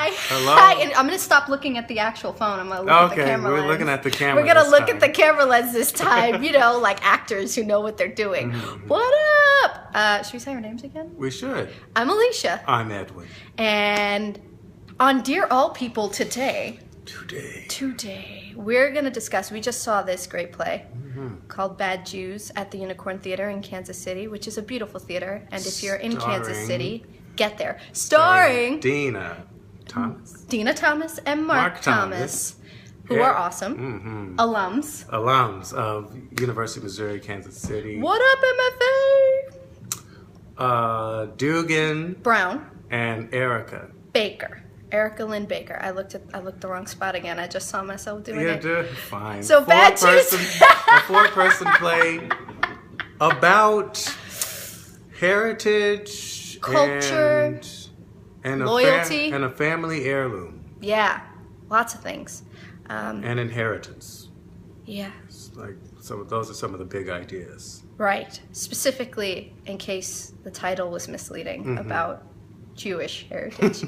Hi. Hello. Hi. And I'm going to stop looking at the actual phone. I'm going to look at the camera lens. We're looking at the camera. We're going to look at the camera lens this time, you know, like actors who know what they're doing. What up? Should we say our names again? We should. I'm Alicia. I'm Edwin. And on Dear All People today, we're going to discuss, we just saw this great play called Bad Jews at the Unicorn Theater in Kansas City, which is a beautiful theater. And if you're in Kansas City, get there. Starring Dina Thomas and Mark Thomas, who are awesome. Alums of University of Missouri, Kansas City. What up, MFA? Dugan Brown and Erica Baker. Erica Lynn Baker. I looked the wrong spot again. I just saw myself doing it. Yeah, fine. So Bad Jews. A four-person play about heritage, culture, and loyalty, and a family heirloom. Yeah, lots of things. And inheritance. Yeah. Those are some of the big ideas. Right. Specifically, in case the title was misleading, about Jewish heritage.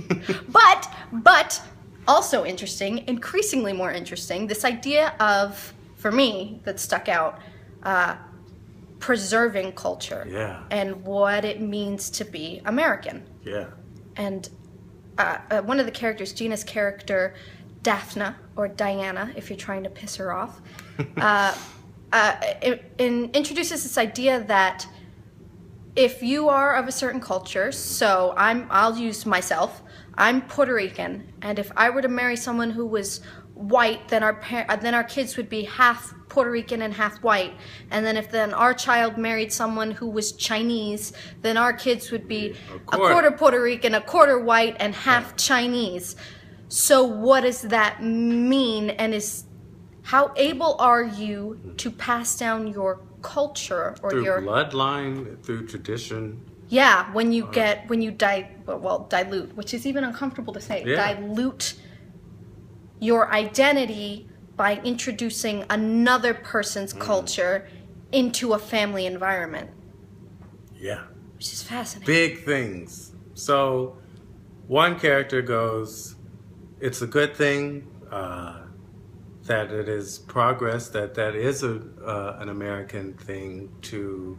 but also interesting, increasingly more interesting, this idea of, for me, that stuck out, preserving culture. Yeah. And what it means to be American. Yeah. And one of the characters, Gina's character, Daphne, or Diana, if you're trying to piss her off, introduces this idea that if you are of a certain culture, so I'll use myself, I'm Puerto Rican, and if I were to marry someone who was white, then our kids would be half Puerto Rican and half white, and then if our child married someone who was Chinese, then our kids would be a quarter Puerto Rican, a quarter white, and half Chinese. So what does that mean, and how able are you to pass down your culture or through your bloodline, through tradition? Yeah, when you dilute, which is even uncomfortable to say, dilute your identity by introducing another person's culture into a family environment. Yeah. Which is fascinating. Big things. So one character goes, it's a good thing that it is progress, that is an American thing to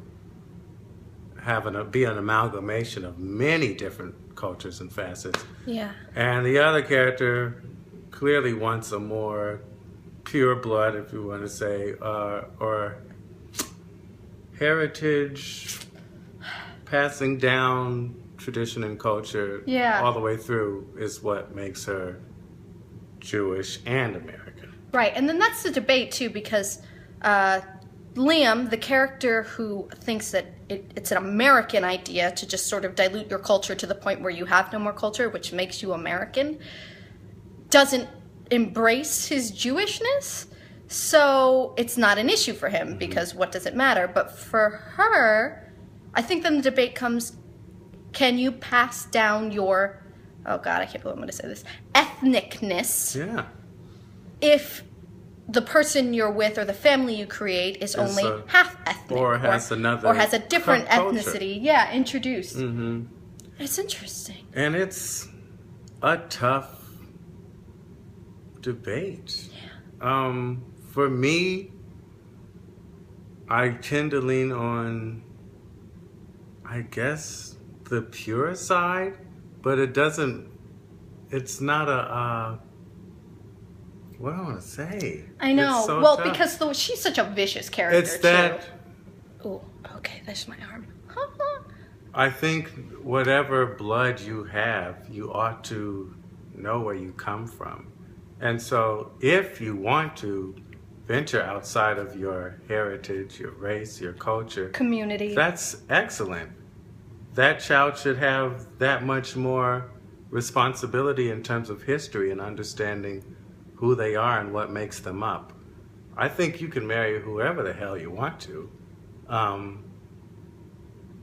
be an amalgamation of many different cultures and facets. Yeah. And the other character clearly wants a more pure blood, if you want to say, or heritage, passing down tradition and culture all the way through is what makes her Jewish and American. Right, and then that's the debate too, because Liam, the character who thinks that it's an American idea to just sort of dilute your culture to the point where you have no more culture, which makes you American, doesn't embrace his Jewishness, so it's not an issue for him, because what does it matter? But for her, I think then the debate comes, can you pass down your, oh God, I can't believe I'm going to say this, ethnicness, if the person you're with or the family you create is only half ethnic, or has a different ethnicity, introduced. It's interesting, and it's a tough debate. For me, I tend to lean on, I guess, the pure side, but it's not a what do I want to say? I know. It's so well, tough. because she's such a vicious character. It's that. Oh, okay. There's my arm. I think whatever blood you have, you ought to know where you come from, and so if you want to venture outside of your heritage, your race, your culture, community, that's excellent. That child should have that much more responsibility in terms of history and understanding who they are and what makes them up. I think you can marry whoever the hell you want to. And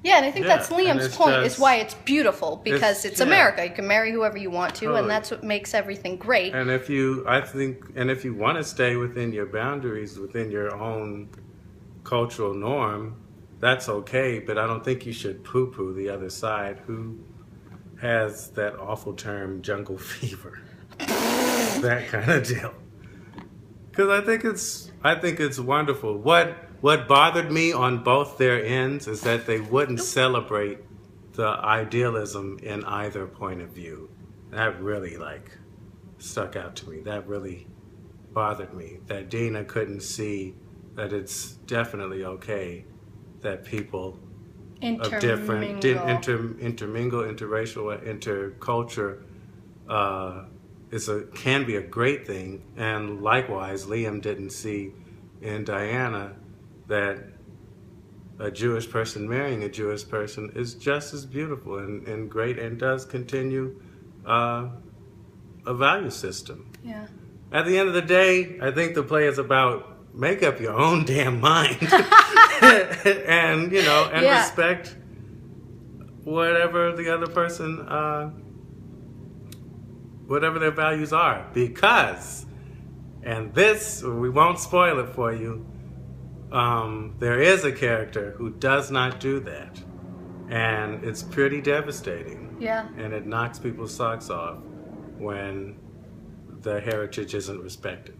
I think that's Liam's point, is why it's beautiful, because it's America. You can marry whoever you want to, and that's what makes everything great. And if you want to stay within your boundaries, within your own cultural norm, that's okay, but I don't think you should poo-poo the other side who has that awful term jungle fever. That kind of deal. Because I think it's wonderful. What bothered me on both their ends is that they wouldn't celebrate the idealism in either point of view. That really stuck out to me. That really bothered me. That Dina couldn't see that it's definitely okay that people of different intermingle, interracial, interculture can be a great thing. And likewise, Liam didn't see in Diana that a Jewish person marrying a Jewish person is just as beautiful and great and does continue a value system. Yeah. At the end of the day, I think the play is about make up your own damn mind and respect whatever the other person, whatever their values are. Because, and this, we won't spoil it for you, there is a character who does not do that. And it's pretty devastating. Yeah. And it knocks people's socks off when the heritage isn't respected.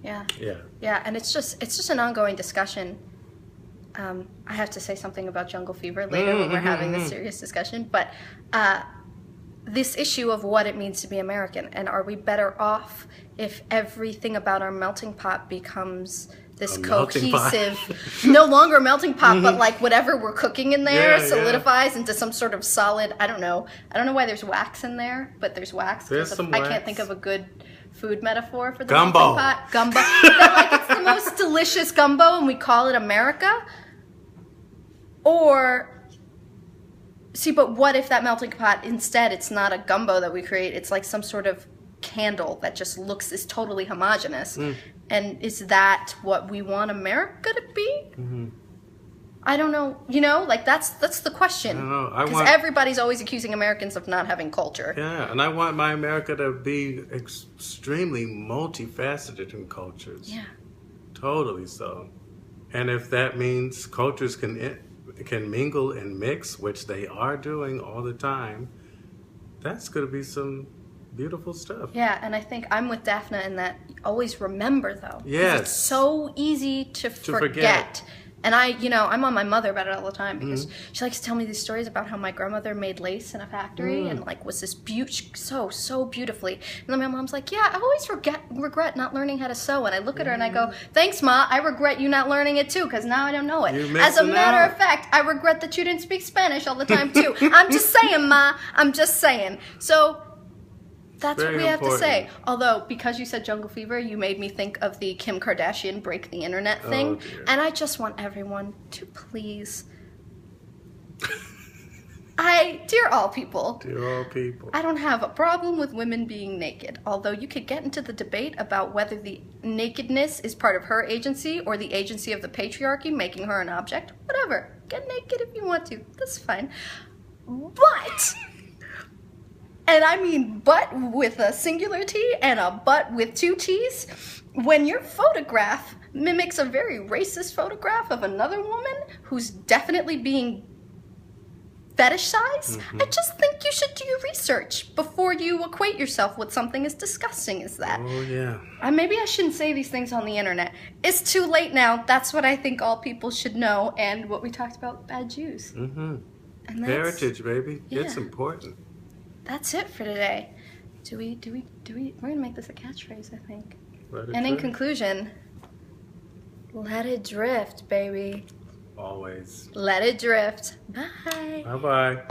Yeah. Yeah. Yeah, and it's just an ongoing discussion. I have to say something about Jungle Fever later when we're having this serious discussion, but this issue of what it means to be American, and are we better off if everything about our melting pot becomes this cohesive, no longer a melting pot, but like whatever we're cooking in there solidifies into some sort of solid, I don't know why there's wax in there, but there's wax. There's some I wax. can't think of a good food metaphor for the Gumbo. melting pot. Gumbo. That, it's the most delicious gumbo and we call it America. Or, see, but what if that melting pot, instead, it's not a gumbo that we create, it's like some sort of candle that just is totally homogenous. And is that what we want America to be? I don't know. That's the question. I don't know. Because everybody's always accusing Americans of not having culture. Yeah, and I want my America to be extremely multifaceted in cultures. Yeah. Totally so. And if that means cultures can mingle and mix, which they are doing all the time, that's going to be some beautiful stuff. Yeah, and I think I'm with Daphne in that always remember, though. 'Cause Yes. it's so easy to forget. And I'm on my mother about it all the time because she likes to tell me these stories about how my grandmother made lace in a factory and was this so beautifully. And then my mom's like, yeah, I always regret not learning how to sew. And I look at her and I go, thanks, Ma. I regret you not learning it too because now I don't know it. As a matter of fact, I regret that you didn't speak Spanish all the time too. I'm just saying, Ma. I'm just saying. So that's what we have to say. Although, because you said Jungle Fever, you made me think of the Kim Kardashian break the internet thing. Oh, dear. And I just want everyone to please... Dear all people, I don't have a problem with women being naked. Although you could get into the debate about whether the nakedness is part of her agency or the agency of the patriarchy making her an object. Whatever. Get naked if you want to. That's fine. But... and I mean butt with a singular T and a butt with two T's. When your photograph mimics a very racist photograph of another woman who's definitely being fetishized, I just think you should do your research before you equate yourself with something as disgusting as that. Oh, yeah. Maybe I shouldn't say these things on the internet. It's too late now. That's what I think all people should know, and what we talked about, bad Jews. And Heritage, baby. It's important. That's it for today. We're gonna make this a catchphrase, I think. In conclusion, let it drift, baby. Always. Let it drift. Bye. Bye-bye.